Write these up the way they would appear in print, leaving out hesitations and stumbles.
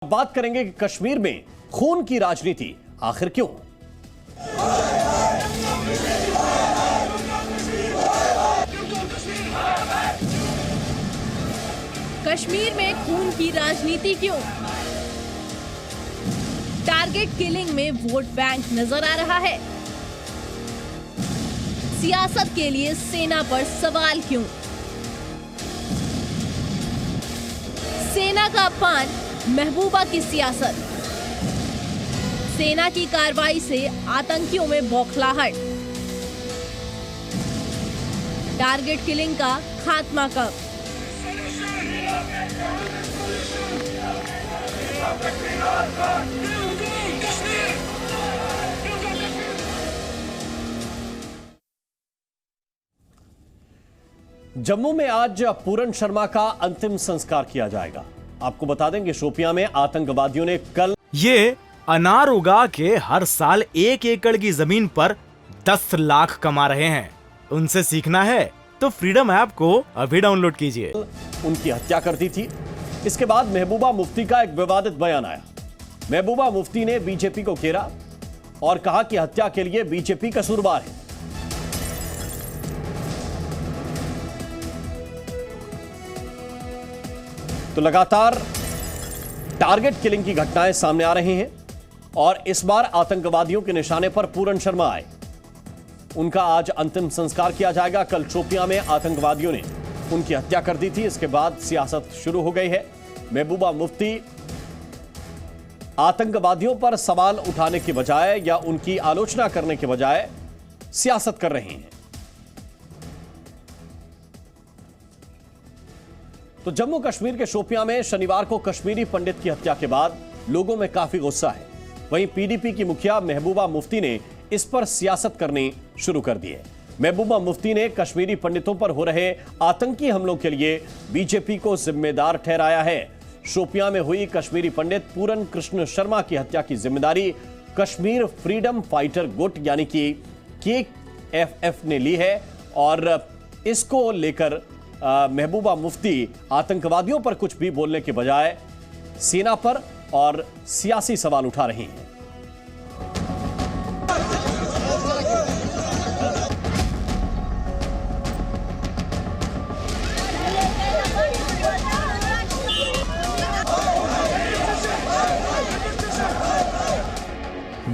बात करेंगे कि कश्मीर में खून की राजनीति आखिर क्यों? कश्मीर में खून की राजनीति क्यों? टारगेट किलिंग में वोट बैंक नजर आ रहा है। सियासत के लिए सेना पर सवाल क्यों? सेना का अपमान, महबूबा की सियासत। सेना की कार्रवाई से आतंकियों में बौखलाहट। टारगेट किलिंग का खात्मा कब? जम्मू में आज पूरन शर्मा का अंतिम संस्कार किया जाएगा। आपको बता दें कि शोपियां में आतंकवादियों ने कल ये अनार उगा के हर साल 1 एकड़ की जमीन पर 10 लाख कमा रहे हैं। उनसे सीखना है तो फ्रीडम ऐप को अभी डाउनलोड कीजिए। उनकी हत्या कर दी थी। इसके बाद महबूबा मुफ्ती का एक विवादित बयान आया। महबूबा मुफ्ती ने बीजेपी को घेरा और कहा कि हत्या के लिए बीजेपी कसूरवार है। तो लगातार टारगेट किलिंग की घटनाएं सामने आ रही हैं और इस बार आतंकवादियों के निशाने पर पूरन शर्मा आए। उनका आज अंतिम संस्कार किया जाएगा। कल शोपियां में आतंकवादियों ने उनकी हत्या कर दी थी। इसके बाद सियासत शुरू हो गई है। महबूबा मुफ्ती आतंकवादियों पर सवाल उठाने के बजाय या उनकी आलोचना करने के बजाय सियासत कर रही हैं। तो जम्मू कश्मीर के शोपियां में शनिवार को कश्मीरी पंडित की हत्या के बाद लोगों में काफी गुस्सा है। वहीं पीडीपी की मुखिया महबूबा मुफ्ती ने इस पर सियासत करनी शुरू कर दी है। महबूबा मुफ्ती ने कश्मीरी पंडितों पर हो रहे आतंकी हमलों के लिए बीजेपी को जिम्मेदार ठहराया है। शोपियां में हुई कश्मीरी पंडित पूरन कृष्ण शर्मा की हत्या की जिम्मेदारी कश्मीर फ्रीडम फाइटर गुट यानी कि KFF ने ली है और इसको लेकर महबूबा मुफ्ती आतंकवादियों पर कुछ भी बोलने के बजाय सेना पर और सियासी सवाल उठा रही हैं।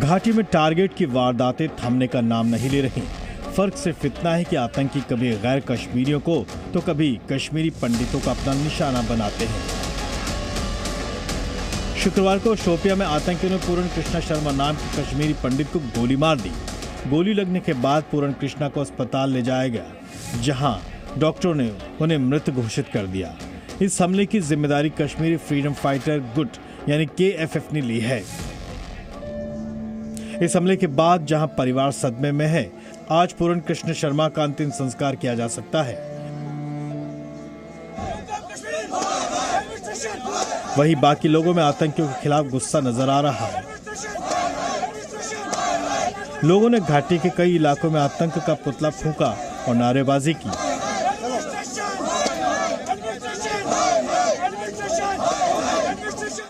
घाटी में टारगेट की वारदातें थमने का नाम नहीं ले रही। फर्क सिर्फ इतना है कि आतंकी कभी गैर कश्मीरियों को तो कभी कश्मीरी पंडितों का अपना निशाना बनाते हैं। शुक्रवार को शोपियां में आतंकियों ने पूरन कृष्णा शर्मा नाम के कश्मीरी पंडित को गोली मार दी। गोली लगने के बाद पूरन कृष्णा को अस्पताल ले जाया गया, जहां डॉक्टरों ने उन्हें मृत घोषित कर दिया। इस हमले की जिम्मेदारी कश्मीरी फ्रीडम फाइटर गुट यानी KFF ने ली है। इस हमले के बाद जहां परिवार सदमे में है, आज पूरन कृष्ण शर्मा का अंतिम संस्कार किया जा सकता है। वहीं बाकी लोगों में आतंकियों के खिलाफ गुस्सा नजर आ रहा है। लोगों ने घाटी के कई इलाकों में आतंक का पुतला फूंका और नारेबाजी की।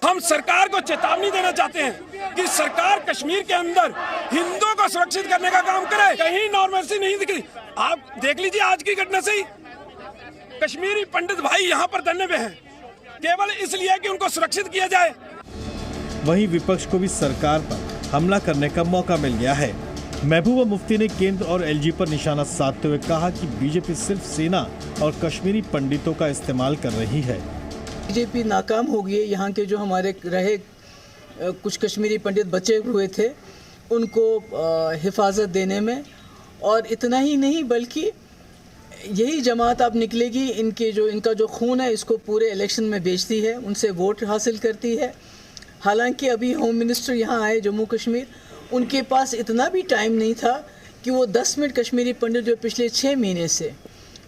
हम सरकार को चेतावनी देना चाहते हैं कि सरकार कश्मीर के अंदर हिंदुओं को सुरक्षित करने का काम करे। कहीं नॉर्मलसी नहीं दिख रही। आप देख लीजिए आज की घटना से ही कश्मीरी पंडित भाई यहाँ पर धरने पे हैं, केवल इसलिए कि उनको सुरक्षित किया जाए। वहीं विपक्ष को भी सरकार पर हमला करने का मौका मिल गया है। महबूबा मुफ्ती ने केंद्र और LG पर निशाना साधते हुए कहा कि बीजेपी सिर्फ सेना और कश्मीरी पंडितों का इस्तेमाल कर रही है। बीजेपी नाकाम हो गई है। यहाँ के जो हमारे रहे कुछ कश्मीरी पंडित बचे हुए थे उनको हिफाजत देने में, और इतना ही नहीं बल्कि यही जमात अब निकलेगी इनका जो खून है इसको पूरे इलेक्शन में बेचती है, उनसे वोट हासिल करती है। हालांकि अभी होम मिनिस्टर यहाँ आए जम्मू कश्मीर, उनके पास इतना भी टाइम नहीं था कि वो 10 मिनट कश्मीरी पंडित जो पिछले 6 महीने से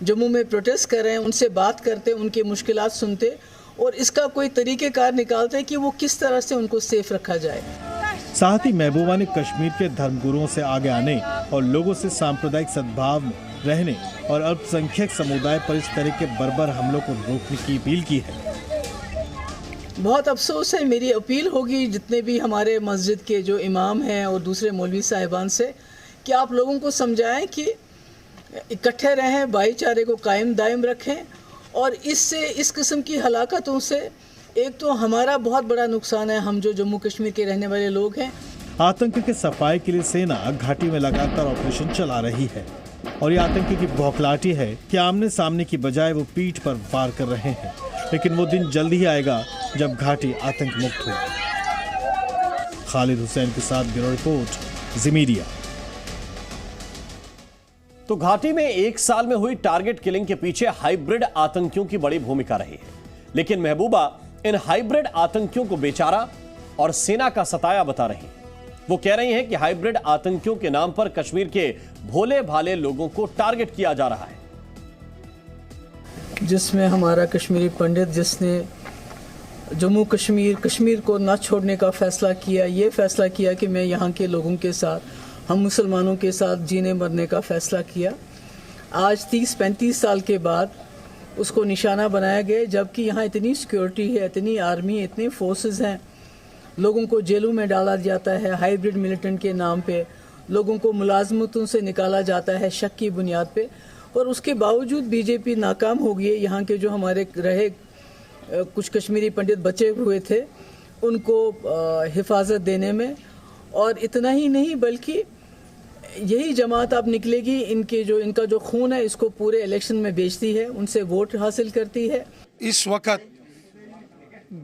जम्मू में प्रोटेस्ट कर रहे हैं उनसे बात करते, उनके मुश्किलात सुनते और इसका कोई तरीक़ेकार निकालते हैं कि वो किस तरह से उनको सेफ रखा जाए। साथ ही महबूबा ने कश्मीर के धर्मगुरुओं से आगे आने और लोगों से सांप्रदायिक सद्भाव में रहने और अल्पसंख्यक समुदाय पर इस तरह के बर्बर हमलों को रोकने की अपील की है। बहुत अफसोस है। मेरी अपील होगी जितने भी हमारे मस्जिद के जो इमाम हैं और दूसरे मौलवी साहिबान से कि आप लोगों को समझाएं कि इकट्ठे रहें, भाईचारे को कायम दायम रखें और इससे इस किस्म की हलाकतों से एक तो हमारा बहुत बड़ा नुकसान है, हम जो जम्मू कश्मीर के रहने वाले लोग हैं। आतंक के सफाई के लिए सेना घाटी में लगातार ऑपरेशन चला रही है और ये आतंकी की बौखलाहटी है कि आमने सामने की बजाय वो पीठ पर वार कर रहे हैं, लेकिन वो दिन जल्द ही आएगा जब घाटी आतंक मुक्त हो। खालिद हुसैन के साथ ब्यूरो रिपोर्ट, जी मीडिया। तो घाटी में एक साल में हुई टारगेट किलिंग के पीछे हाइब्रिड आतंकियों की बड़ी भूमिका रही है, लेकिन महबूबा इन हाइब्रिड आतंकियों को बेचारा और सेना का सताया बता रही हैं। वो कह रही हैं कि हाइब्रिड आतंकियों के नाम पर कश्मीर के भोले भाले लोगों को टारगेट किया जा रहा है, जिसमें हमारा कश्मीरी पंडित जिसने जम्मू कश्मीर को ना छोड़ने का फैसला किया, ये फैसला किया कि मैं यहाँ के लोगों के साथ, हम मुसलमानों के साथ जीने मरने का फैसला किया। आज 30-35 साल के बाद उसको निशाना बनाया गया, जबकि यहाँ इतनी सिक्योरिटी है, इतनी आर्मी, इतने फोर्सेस हैं। लोगों को जेलों में डाला जाता है हाइब्रिड मिलिटेंट के नाम पे, लोगों को मुलाजमतों से निकाला जाता है शक की बुनियाद पे, और उसके बावजूद बीजेपी नाकाम हो गई है। यहाँ के जो हमारे रहे कुछ कश्मीरी पंडित बचे हुए थे उनको हिफाजत देने में, और इतना ही नहीं बल्कि यही जमात अब निकलेगी इनका जो खून है इसको पूरे इलेक्शन में बेचती है, उनसे वोट हासिल करती है। इस वक्त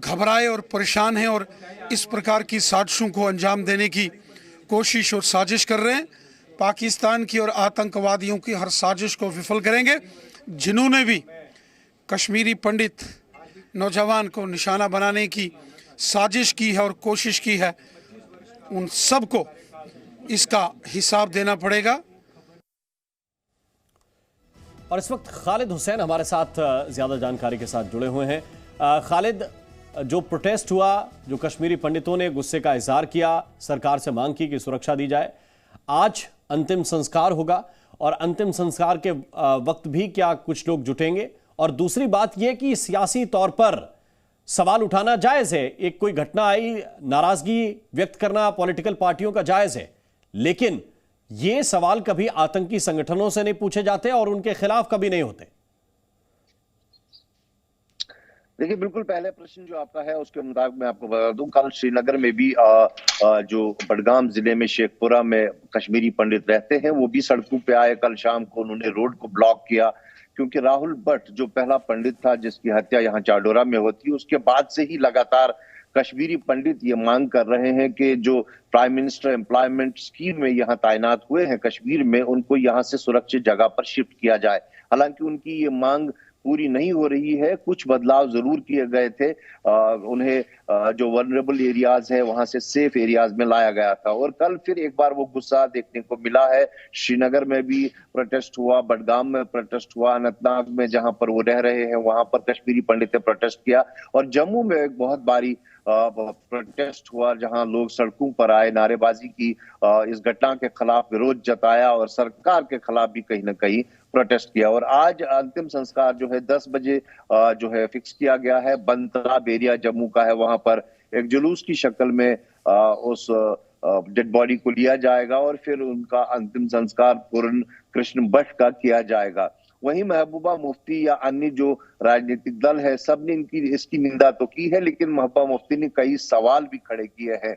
घबराए और परेशान हैं और इस प्रकार की साजिशों को अंजाम देने की कोशिश और साजिश कर रहे हैं। पाकिस्तान की और आतंकवादियों की हर साजिश को विफल करेंगे। जिन्होंने भी कश्मीरी पंडित नौजवान को निशाना बनाने की साजिश की है और कोशिश की है, उन सबको इसका हिसाब देना पड़ेगा। और इस वक्त खालिद हुसैन हमारे साथ ज्यादा जानकारी के साथ जुड़े हुए हैं। खालिद, जो प्रोटेस्ट हुआ, जो कश्मीरी पंडितों ने गुस्से का इजहार किया, सरकार से मांग की कि सुरक्षा दी जाए, आज अंतिम संस्कार होगा और अंतिम संस्कार के वक्त भी क्या कुछ लोग जुटेंगे? और दूसरी बात यह कि सियासी तौर पर सवाल उठाना जायज है, एक कोई घटना आई, नाराजगी व्यक्त करना पॉलिटिकल पार्टियों का जायज है, लेकिन यह सवाल कभी आतंकी संगठनों से नहीं पूछे जाते और उनके खिलाफ कभी नहीं होते। देखिए, बिल्कुल पहले प्रश्न जो आपका है उसके मुताबिक मैं आपको बता दूं, कल श्रीनगर में भी जो बडगाम जिले में शेखपुरा में कश्मीरी पंडित रहते हैं वो भी सड़कों पे आए। कल शाम को उन्होंने रोड को ब्लॉक किया क्योंकि राहुल भट्ट जो पहला पंडित था जिसकी हत्या यहाँ चाडोरा में होती है, उसके बाद से ही लगातार कश्मीरी पंडित ये मांग कर रहे हैं कि जो प्राइम मिनिस्टर एम्प्लॉयमेंट स्कीम में यहाँ तैनात हुए हैं कश्मीर में, उनको यहाँ से सुरक्षित जगह पर शिफ्ट किया जाए। हालांकि उनकी ये मांग पूरी नहीं हो रही है। कुछ बदलाव जरूर किए गए थे, उन्हें जो वल्नरेबल एरियाज है वहां से सेफ एरियाज में लाया गया था। और कल फिर एक बार वो गुस्सा देखने को मिला है। श्रीनगर में भी प्रोटेस्ट हुआ, बडगाम में प्रोटेस्ट हुआ, अनंतनाग में जहां पर वो रह रहे हैं वहां पर कश्मीरी पंडित ने प्रोटेस्ट किया, और जम्मू में एक बहुत भारी प्रोटेस्ट हुआ जहां लोग सड़कों पर आए, नारेबाजी की, इस घटना के खिलाफ विरोध जताया और सरकार के खिलाफ भी कहीं ना कहीं प्रोटेस्ट किया। और आज अंतिम संस्कार जो है 10 बजे जो है फिक्स किया गया है। बनतलाब एरिया जम्मू का है, वहां पर एक जुलूस की शक्ल में उस डेड बॉडी को लिया जाएगा और फिर उनका अंतिम संस्कार पूर्ण कृष्ण भट्ट का किया जाएगा। वहीं महबूबा मुफ्ती या अन्य जो राजनीतिक दल है सबने इसकी निंदा तो की है, लेकिन महबूबा मुफ्ती ने कई सवाल भी खड़े किए हैं।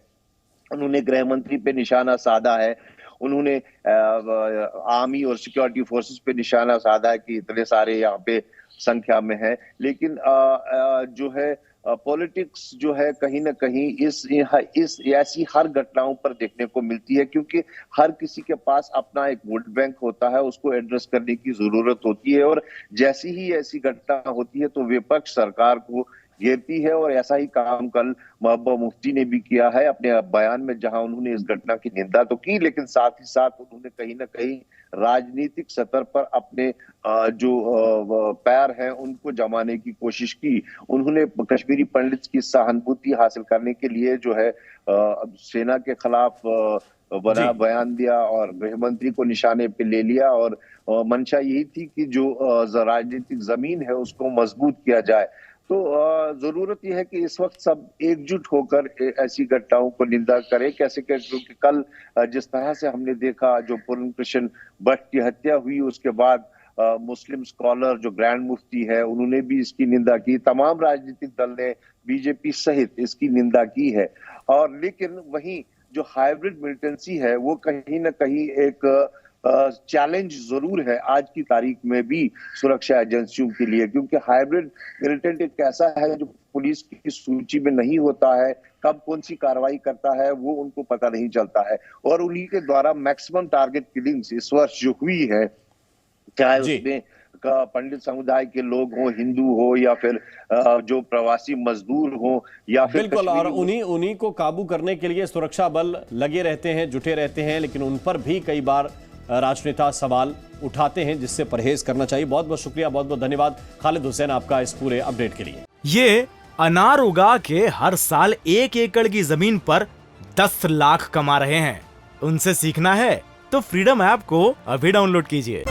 उन्होंने गृह मंत्री पे निशाना साधा है, उन्होंने आर्मी और सिक्योरिटी फोर्सेस पे निशाना साधा है कि इतने सारे यहाँ पे संख्या में है, लेकिन जो है पॉलिटिक्स जो है कहीं ना कहीं इस ऐसी हर घटनाओं पर देखने को मिलती है, क्योंकि हर किसी के पास अपना एक वोट बैंक होता है, उसको एड्रेस करने की जरूरत होती है। और जैसी ही ऐसी घटना होती है तो विपक्ष सरकार को घेरती है, और ऐसा ही काम कल महबूबा मुफ्ती ने भी किया है अपने बयान में, जहां उन्होंने इस घटना की निंदा तो की, लेकिन साथ ही साथ उन्होंने कहीं ना कहीं राजनीतिक सतह पर अपने जो पैर हैं उनको जमाने की कोशिश की। उन्होंने कश्मीरी पंडित की सहानुभूति हासिल करने के लिए जो है सेना के खिलाफ बयान दिया और गृह मंत्री को निशाने पे ले लिया, और मंशा यही थी कि जो राजनीतिक जमीन है उसको मजबूत किया जाए। तो जरूरत यह है कि इस वक्त सब एकजुट होकर ऐसी घटनाओं को निंदा करें। कैसे क्योंकि कल जिस तरह से हमने देखा जो पूर्ण कृष्ण भट्ट की हत्या हुई, उसके बाद मुस्लिम स्कॉलर जो ग्रैंड मुफ्ती है उन्होंने भी इसकी निंदा की, तमाम राजनीतिक दल ने बीजेपी सहित इसकी निंदा की है। और लेकिन वहीं जो हाइब्रिड मिलिटेंसी है वो कहीं ना कहीं एक चैलेंज जरूर है आज की तारीख में भी सुरक्षा एजेंसियों के लिए, क्योंकि हाइब्रिड मिलिटेंट एक ऐसा है जो पुलिस की सूची में नहीं होता है, कब कौन सी कार्रवाई करता है वो उनको पता नहीं चलता है। और उन्हीं के द्वारा मैक्सिमम टारगेट किलिंग्स इस वर्ष जो हुई है, चाहे उसमें पंडित समुदाय के लोग हो, हिंदू हो या फिर जो प्रवासी मजदूर हो या फिर बिल्कुल, और उन्हीं को काबू करने के लिए सुरक्षा बल लगे रहते हैं, जुटे रहते हैं, लेकिन उन पर भी कई बार राजनेता सवाल उठाते हैं, जिससे परहेज करना चाहिए। बहुत बहुत शुक्रिया, बहुत बहुत धन्यवाद खालिद हुसैन आपका इस पूरे अपडेट के लिए। ये अनार उगा के हर साल 1 एकड़ की जमीन पर 10 लाख कमा रहे हैं। उनसे सीखना है तो फ्रीडम ऐप को अभी डाउनलोड कीजिए।